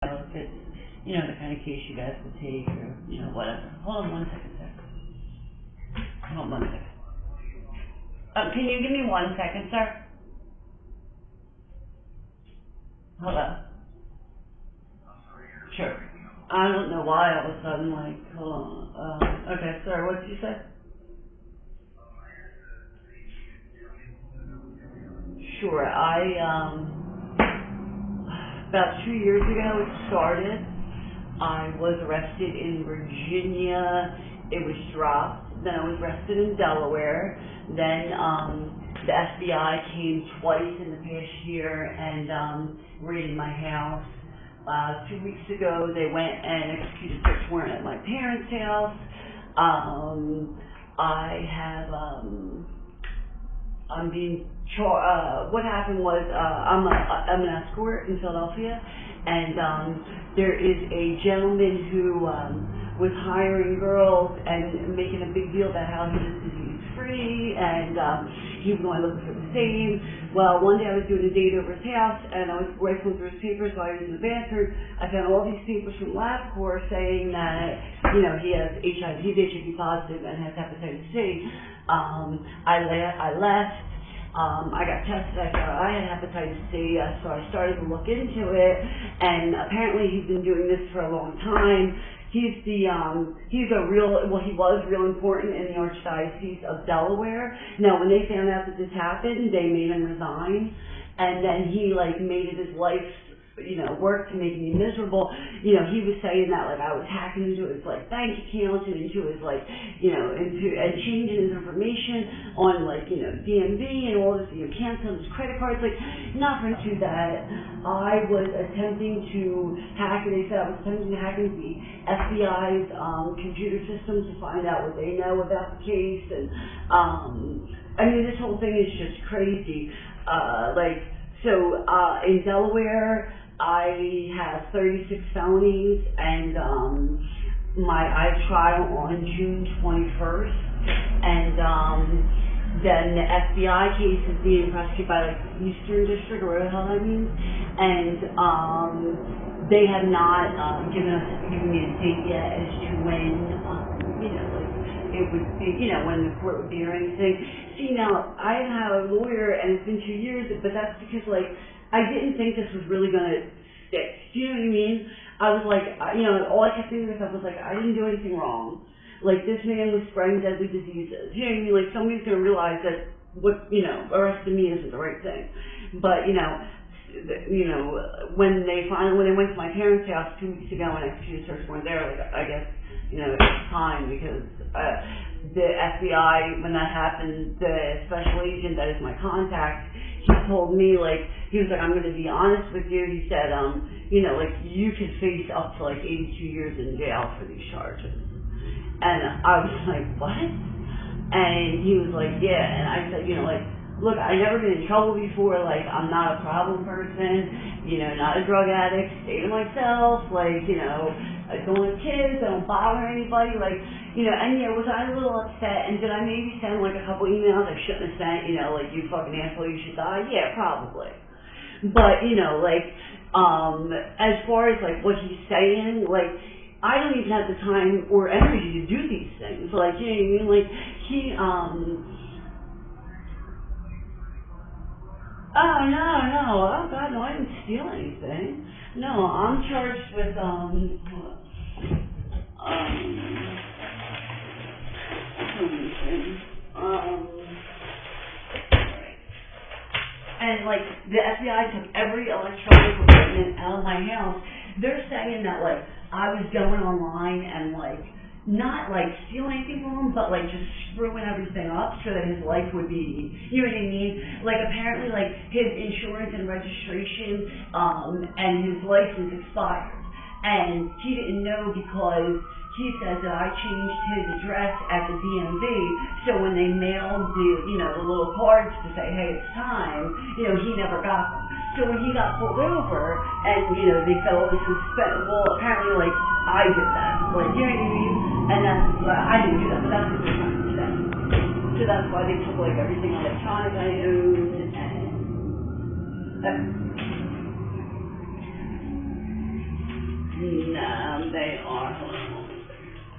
if it's, the kind of case you guys would take or, whatever. Hold on 1 second, sir. Hold on 1 second. Can you give me 1 second, sir? Hello? Sure. I don't know why all of a sudden, hold on. Okay, sorry, what did you say? Sure, about 2 years ago it started. I was arrested in Virginia. It was dropped. Then I was arrested in Delaware. Then the FBI came twice in the past year and raided my house. 2 weeks ago they went and executed a search warrant at my parents' house. I'm being what happened was I'm an escort in Philadelphia, and there is a gentleman who was hiring girls and making a big deal about how he was disease free and he was only looking for the same. Well, one day I was doing a date over his house and I was rifling through his papers while he was in the bathroom. I found all these papers from LabCorp saying that he has HIV, he's HIV positive and has hepatitis C. I left. I got tested. I thought I had hepatitis C, so I started to look into it. And apparently, he's been doing this for a long time. He was real important in the Archdiocese of Delaware. Now, when they found out that this happened, they made him resign, and then he made it his life. Work to make me miserable. He was saying that I was hacking into his bank accounts and into his and changing his information on DMV and all this, canceling his credit cards. Not for that. I was attempting to hack, and they said I was attempting to hack into the FBI's computer systems to find out what they know about the case. And this whole thing is just crazy. In Delaware, I have 36 felonies, and I have trial on June 21st, and then the FBI case is being prosecuted by Eastern District, or whatever the hell that means, and they have not given me a date yet as to when it would be, when the court would be or anything. See, now, I have a lawyer, and it's been 2 years, but that's because, I didn't think this was really going to stick. Do you know what I mean? I was all I kept thinking to myself was, I didn't do anything wrong. This man was spreading deadly diseases. You know what I mean? Somebody's going to realize that arresting me isn't the right thing. But, when they went to my parents' house 2 weeks ago and executed a search warrant there, I guess, it's time because the FBI, when that happened, the special agent that is my contact, he told me, he was I'm going to be honest with you. He said, you could face up to 82 years in jail for these charges. And I was what? And he was yeah. And I said, look, I've never been in trouble before. I'm not a problem person, not a drug addict, stay to myself, I don't have kids, I don't bother anybody, was I a little upset, and did I maybe send a couple emails I shouldn't have sent, you fucking asshole, you should die? Yeah, probably. But, as far as what he's saying, I don't even have the time or energy to do these things. You know what I mean? He, oh, no, oh God, no, I didn't steal anything. No, I'm charged with, and the FBI took every electronic equipment out of my house. They're saying that I was going online and not stealing anything from him, but just screwing everything up so that his life would be, you know what I mean? Apparently his insurance and registration and his license expired. And he didn't know because he says that I changed his address at the DMV, so when they mailed the little cards to say, hey, it's time, he never got them. So when he got pulled over and, they said, oh, this was spent, well, apparently, I did that. You know what I mean? And that's, I didn't do that, but that's what they're trying to say. So that's why they took, everything electronic I owned, and No, they are.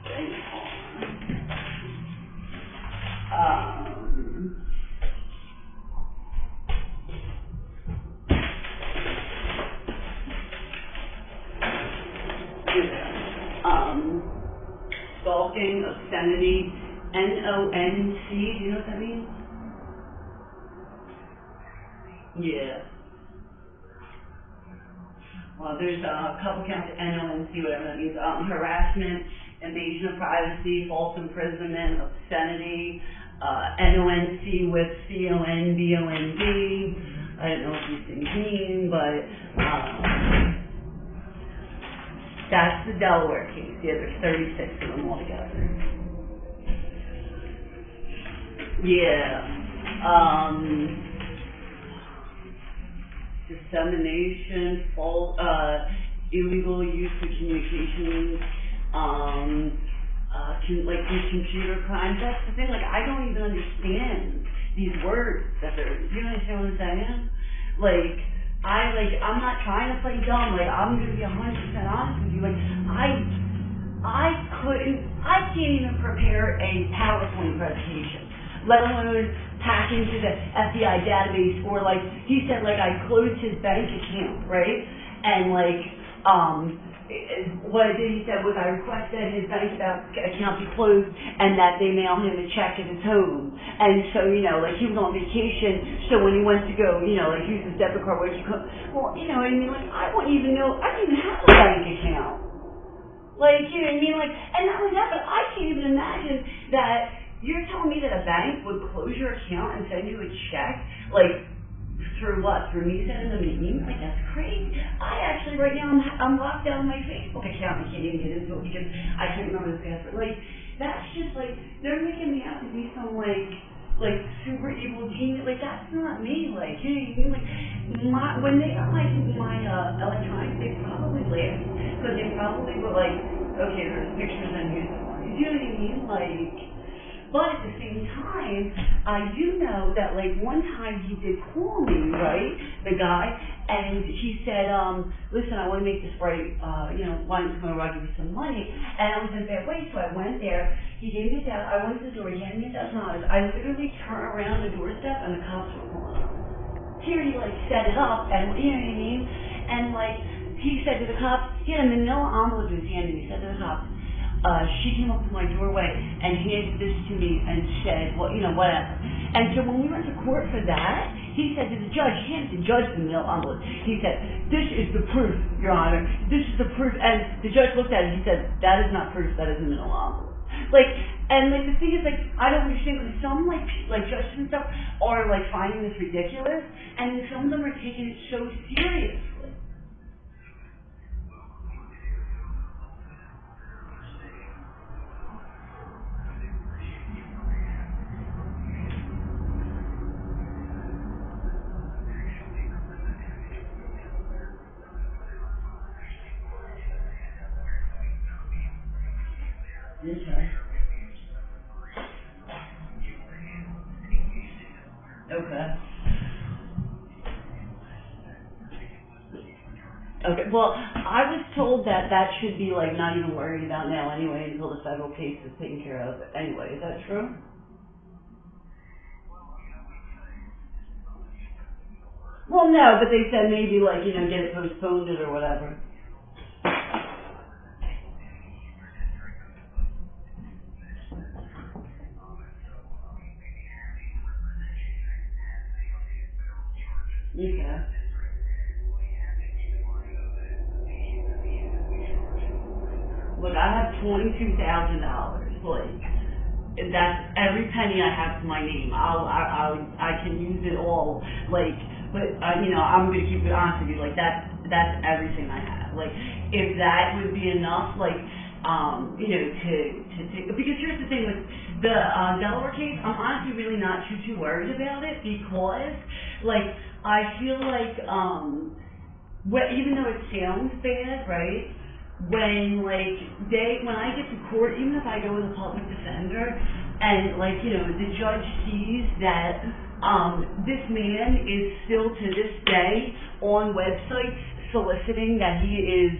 They are. Stalking, obscenity, NONC. Do you know what that means? Yeah. Well, there's a couple counts of NONC, whatever that means. Harassment, invasion of privacy, false imprisonment, obscenity, NONC with CONBOND. I don't know what these things mean, but that's the Delaware case. Yeah, there's 36 of them altogether. Yeah. Dissemination, illegal use of communications, like these computer crimes. That's the thing, like, I don't even understand these words that they're, you understand what I'm saying? Like, I'm not trying to play dumb, like, I'm gonna be 100% honest with you, like, I can't even prepare a PowerPoint presentation, let alone hack into the FBI database, or like, he said, like, I closed his bank account, right? And like, what I did, he said, was I requested his bank account be closed and that they mail him a check at his home. And so, you know, like, he was on vacation, so when he went to go, you know, like, use his debit card, which he couldn't, well, you know what I mean? Like, I wouldn't even know, I didn't even have a bank account. Like, you know what I mean? Like, and not only that, but I can't even imagine that you're telling me that a bank would close your account and send you a check, like, through what? Through me sending them an email? Like, that's crazy. I actually, right now, I'm locked out of my Facebook account. I can't even get into it because I can't remember the password. Like, that's just, like, they're making me out to be some, like, super evil genius. Like, that's not me. Like, you know what I mean? Like, when they got my electronics, they probably laughed. Because they probably were like, okay, there's pictures and here's the money. You know what I mean? Like, but at the same time, I do know that, like, one time he did call me, right, the guy, and he said, listen, I want to make this right, you know, why don't you come over, I'll give you some money. And I was in a bad way, so I went there. He gave me $1,000. I went to the door. He handed me $1,000. I literally turned around the doorstep, and the cops were pulling up. Here he, like, set it up, and, you know what I mean? And, like, he said to the cops, he had a manila envelope in his hand, and he said to the cops, she came up to my doorway and handed this to me and said, well, you know, whatever. And so when we went to court for that, he said to the judge, he handed the judge the manila envelope. He said, this is the proof, Your Honor. This is the proof. And the judge looked at it and he said, that is not proof, that is a manila envelope. Like, and like the thing is, like, I don't understand, because some like judges and stuff are like finding this ridiculous, and some of them are taking it so seriously. Okay. Okay. Okay. Well, I was told that should be, like, not even worried about now anyway until the federal case is taken care of anyway. Is that true? Well, no, but they said maybe, like, you know, get it postponed or whatever. Okay. Look, I have $22,000. Like, that's every penny I have to my name. I can use it all. Like, but you know, I'm gonna keep it honest with you. Like, that's everything I have. Like, if that would be enough, like, you know, to take, because here's the thing with the Delaware case, I'm honestly really not too worried about it, because, like, I feel like, even though it sounds bad, right? When I get to court, even if I go with a public defender, and, like, you know, the judge sees that this man is still to this day on websites soliciting that he is